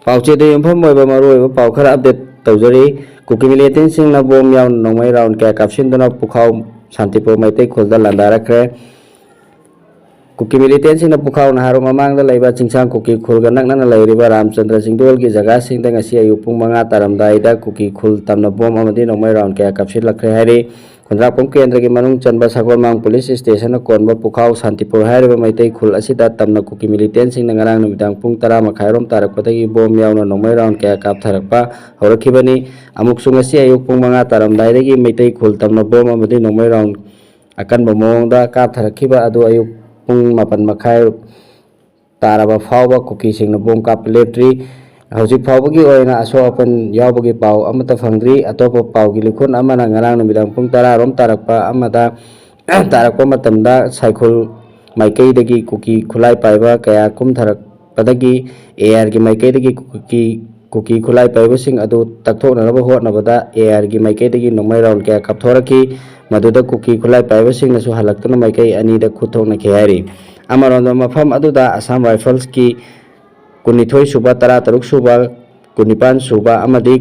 पाउचेदे युमफम ओइबा मरुओइबा पाउ खरा अपडेट तौजरी कुकी मिलिटेंट्स बोम याव नोंमै राउंड क्या कापसिनदना पुखाव शांतिपुर मैतै खुलदा लांदारखरे कुकी मिलिटेंट्स पुखाव नाहारो ममांगदा लैबा चिंसांग कुकी खुलगा नकनना लैरिबा रामचंद्र सिंगदोल की जगह सिंगदा ngasi ayu pung 5 taramdaida Kuki खुल तमना बोम amadi नोंमै राउंड क्या कापसिलखरे हारि खुंद्राकम केंद्र की मनुंग चनबा सागोरमांग पुलिस स्टेशन कोनबा पुखाव शांतिपुर हारिबा मैतै खुल असिदा तमना Kuki militants ngarang numitang pung 10 makhairom tarakpadagi bom yauna nongmai round kaya kaptharakpa horakhibani amuksu ngasi ayuk pung 5 taramdaidagi Meitei खुल तमना bom amadi nongmai round akanba mawngda kaptharakhiba adu ayuk pung 4 makhai taraba fawba kuki singna bom kap leptri hojik fawbagi oina aso open yawbagi paw amata phangdri atopa pawgi likhun amana ngarang numitang pung 10 rom tarakpa amada tarakpa matamda cycle माइकई दगी कुकी खुलाई पाइबा कया कुम थरक पदगी AR की माइकई दगी कुकी खुलाई पाइबा सिंग अदु तकथोनरब होटनबदा एआर की माइकई दगी नोंमै राउंड कया कपथोरकी मदुदा कुकी खुलाई पाइबा सिंग नसु हलक्तन माइकई अनी द खुथोकना खेहारी अमरोंद मफम अदुदा असम राइफल्स की 19 सुबा 13 सुबा 19 सुबा अमदी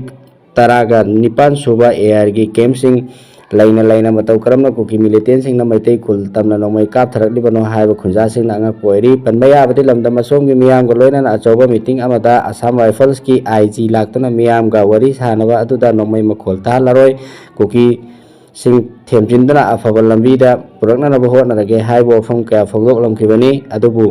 19 सुबा एआर की कैंप सिंग लाइना लाइना मतौ करमना कुकी मिलिटेंट्स सिंगना मैतै खुल तमना नोंमै कापथरकलिबनो हाइबा खुंजा सिंगना अंगा पोइरी पनबया बदि लमदम असोमगी मियाम ग लोइना अचौबा मीटिंग अमदा असम राइफल्स की आईजी लाक्तना मियाम गा वरी सानबा अदुदा नोंमै मखोल तालरोय कुकी सिंग थेमजिंदना अफबा लंबीदा पुरकननबा होटनरगे हाइबा वफम कया फोगदोकलमखिबनी अदुबु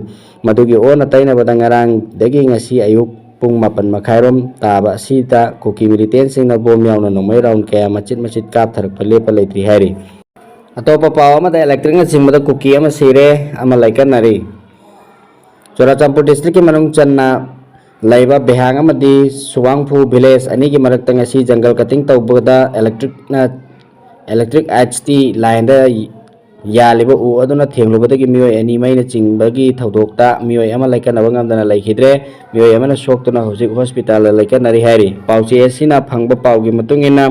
मदुगी ओना तैनबदा ngarang dagi ngasi ayuk pung 4 makhairom taba sita kuki miliटेंट्स bom yauna nongmai round kaya machit kaptharak lepa leitri hairi atopa paw amada electric na chingmada kuki ama sire ama laikanari Churachandpur district ki manung channa laiba behang amadi suwangphu village ani ki marakta ngasi jungle cutting tawbada electric HT line da यालिबा उ अदुना थेंगलुबदगी मियोय अनि मैना चिंगबगी थौदोकता मियोय अमा लाइकनबा ngamdana laikhidre मियोय अमना सोक्तुना हौजिक hospital laikanari हारि पाउचे एसिना फंगबा पाउगी मतुंगिना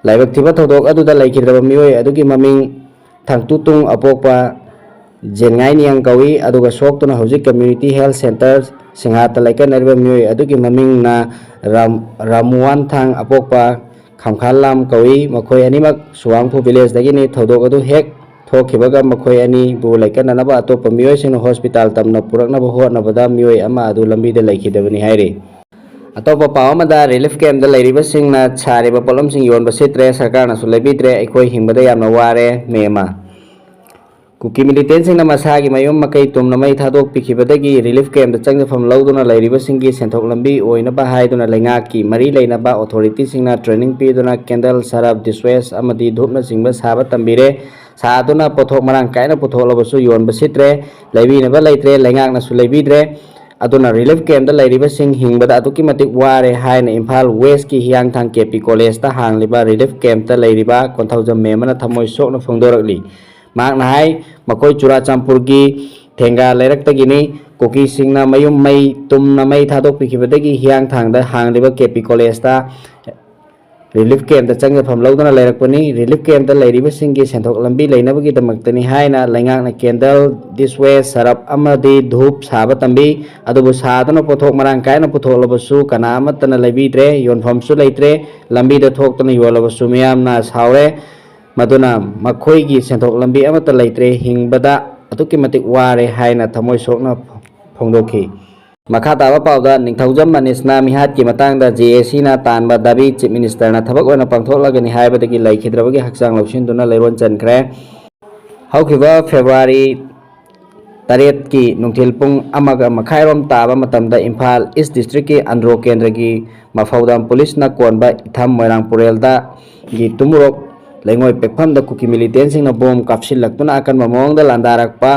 लाइबक थिबा थौदोक अदुदा laikhidraba मियोय अदुगी ममिंग थंगतुतुंग अपोकपा जेनगाई नियंग कवी अदुगा सोक्तुना हौजिक community health centre सिंहाता laikanariba मियोय अदुगी ममिंग ना रामुवान थंग अपोकपा खामखालाम कवी मखोय अनिमक सुवांगपु village दगिनी थौदोक अदु हेक थोखिबगा मखोय अनि बु laikananaba अतोप मियोय सिंग हॉस्पिटल तमना पुरकनबा होटनबदा मियोय अमा अदु लंबीदा laikhidabani हाइरे अतोप पावमदा रिलीफ कैंप दा लैरिबा सिंगना छारिबा पोलम सिंग योनबा सित्रे सरकारना सु लेबिद्रे अखोय हिंबदा यामना वारे मेमा कुकी मिलिटेंट्स सिंगना मसागी मयम मकई तुमना मै थादोक पिखिबदगी रिलीफ कैंप दा चंगफम लौदुना लैरिबा सिंगी सेंथोक लंबी ओइनबा हाइदुना लैंगा की मरी लैनबा अथॉरिटी सिंगना ट्रेनिंग पीदुना कैंडल सरब डिस्वेस अमदी धूपना सिंगबा साबा तंबीरे सादुना पोथोक मरांग कायना पोथोलबसु योनबा सित्रे लैबीनबा लैत्रे लैंगाकना सु लैबीद्रे अदुना रिलीफ कैंप दा लैरिबा सिंग हिंबदा अदुकी मतिक वारे हाइना इम्फाल वेस्ट की हियांग थांग केपी कॉलेज दा हांगलिबा रिलीफ कैंप दा लैरिबा कोंथौजम मेमना थमोय सोकना फोंदोरकली मांगना हाय मकोय चुराचांदपुर की थेंगा लैरक्तगिनी कुकी सिंगना मयुम मै तुमना मै थादोक पिखिबदगी हियांग थांग दा हांगलिबा केपी कॉलेज दा रिलीफ कैंप दा चंगफम लौदना लैरकपनी रिलीफ कैंप दा लैरिबा सिंगी सेंथोक लंबी लैनबगी दमक्तनी हायना लैंगाकना कैंडल दिसवे सरप अमदी धूप साबा तंबी अदुबु सादना पोथोक मरांग कायना पोथोलबसु कनामतना लैबीद्रे योनफमसु लैत्रे लंबी दा थोक्तना योलबसु मियामना सावरे मदुना मखोयगी सेंथोक लंबी अमता लैत्रे हिंबदा अदुकी मतिक वारे हायना थमोय सोकना फोंदोखी मखा ताबा पावदा निंगथौजम मनीषना मिहात की मतंगदा जेएसी ना तानबा दाबी चीफ मिनिस्टर ना थबक ओना पांगथोकलागनी हायबदगी लैखिद्रबगी हक्सांग लौसिनदुना लैरोन चनख्रे हौखिबा फेब्रुआरी 8 की नुंथिल पुंग अमगा मखाइरोम ताबा मतमदा इम्फाल ईस्ट डिस्ट्रिक्ट की अंड्रो केंद्र की मफौदाम पुलिस ना कोनबा इथम मोइरांग पुरेलदा की तुमुरोक लैंगोय पेखफम दा कुकी मिलिटेंट्स सिंगना बोम कापसिलक्तुना अकन ममोंगदा लांदारकपा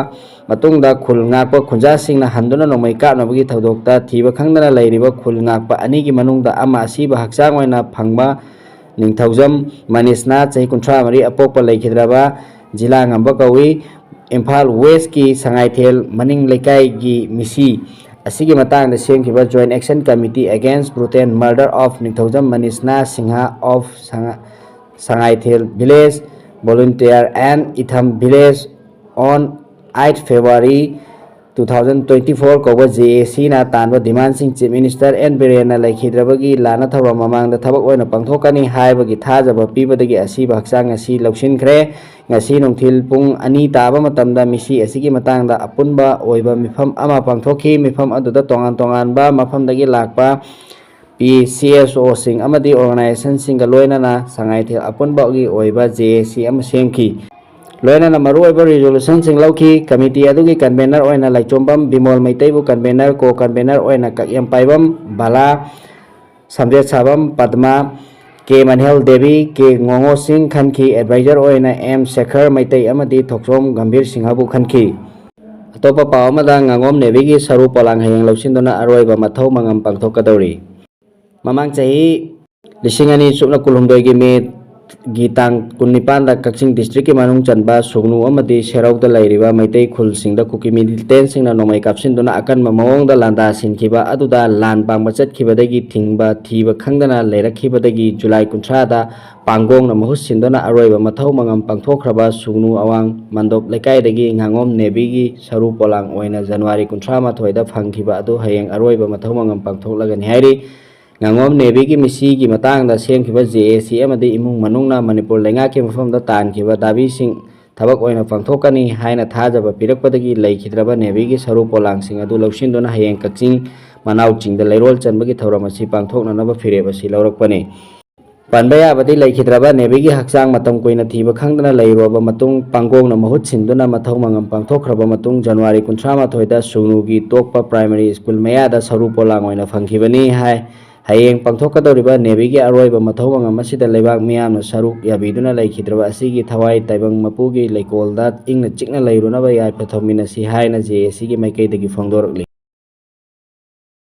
मतुंगदा खुल ngakpa khunja singna handuna nomai kapnabagi thodokta thiba khangdana lairiba khul ngakpa ani gi manungda ama asiba hakchang oina phangba ningthaujam manishna chahi 53 apokpa laikhidraba jila ngamba kawi imphal west ki sangaithel maning lekai gi misi asigi matangda semkhiba joint action committee against brutal murder of ningthaujam manishna singha of sangaithel village volunteer and itham village on 8 February 2024 कौबा JAC ना तानबा demand Singh chief minister N Biren ना लेखिद्रबगी लाना Thor ममांग दा थबक ओइना पांगथोकनी हाइबगी थाजब पीबदगी असीब हक्चांग असी लौसिनख्रे ngasi nongthil pung ani taba matamda misi asigi matangda apunba oiba mifam ama pangthoki mifam aduda tongan ba mafamdagi lakpa PCSO sing amadi organization singa loinana sangai thil apunba gi oiba JAC ama semki loinana maru oiba resolution sing lauki committee adugi convener oina laichombam Bimol Maitaibu convener ko convener oina kakyam paibam bala samjet sabam Padma के मनहल देवी के ngongो Singh खनखी adviser ओइना M Shekhar Meitei अमदी थोक्सोम गंभीर सिंहबु खनखी अतोपा पाव अमदा ngangom navy की सरू पोलांग हयंग लौसिनदुना अरोइबा मथौ मंगम पांगथोकदौरी ममांग चाही लिसिंग अनि सुपना कुलुमदोय की मे गीतांग कुनिपान दा Kakching district के मानुंग चनबा सुगनु अमदी शेराउदा लैरिबा मैतै खुल सिंगदा कुकी मिलिटेंट सिंगना नोमै कापसिनदुना अकन ममोंग दा लांदा सिनखिबा अदुदा लान पांगबा चटखिबदगी थिंगबा थीबा खंगदना लेरखिबदगी जुलाई 19 दा पांगोंग ना महु सिनदुना अरोइबा मथौ मंगम पांगथोखरबा सुगनु अवांग मंदोप लेकाइदगी ngangom नेवी की सरू पोलांग ओइना जनवरी 19 दा फंगखिबा अदु हयेंग अरोइबा मथौ मंगम पांगथोकलगनि हाइरि ngangom नेवी की मिसी की मतंग दा सेमखिबा JAC अमदी इमुंग मनुंगना मणिपुर लेंगा के मफमदा तानखिबा दाबी सिंग थबक ओइना पांगथोकनी हाइना थाजबा पिरकपदगी लैखिद्रबा नेवी की सरू पोलांग सिंग अदु लौसिनदुना हयेंग कक्सिंग मनाउ चिंगदा लैरोल चनबगी थौरमसी पांगथोकननबा फिरेब असि लौरकपने पानबया बदी लैखिद्रबा नेवी की हक्चांग मतम कोइना थीबा खंगदना लैरोबा मतुंग पांगोंगना महुत सिनदुना मथौ मंगम पांगथोखरबा मतुंग जनवरी 19 दा सुगनुगी तोकपा प्राइमरी स्कूल मयादा सरू पोलांग ओइना फंगखिबनी हाय हयेंग पांगथोकदौरिबा नेवी की अरोइबा मथौ मंगम असिदा लेबाक मियामना सरुक याबिदुना लैखिद्रबा असिगी थवाई ताइबंग मपुगी लैकोलदा इंगना चिकना लैरुनबा याइफा थौमिनसी हायना JAC की माइकैदगी फोंदोरकली।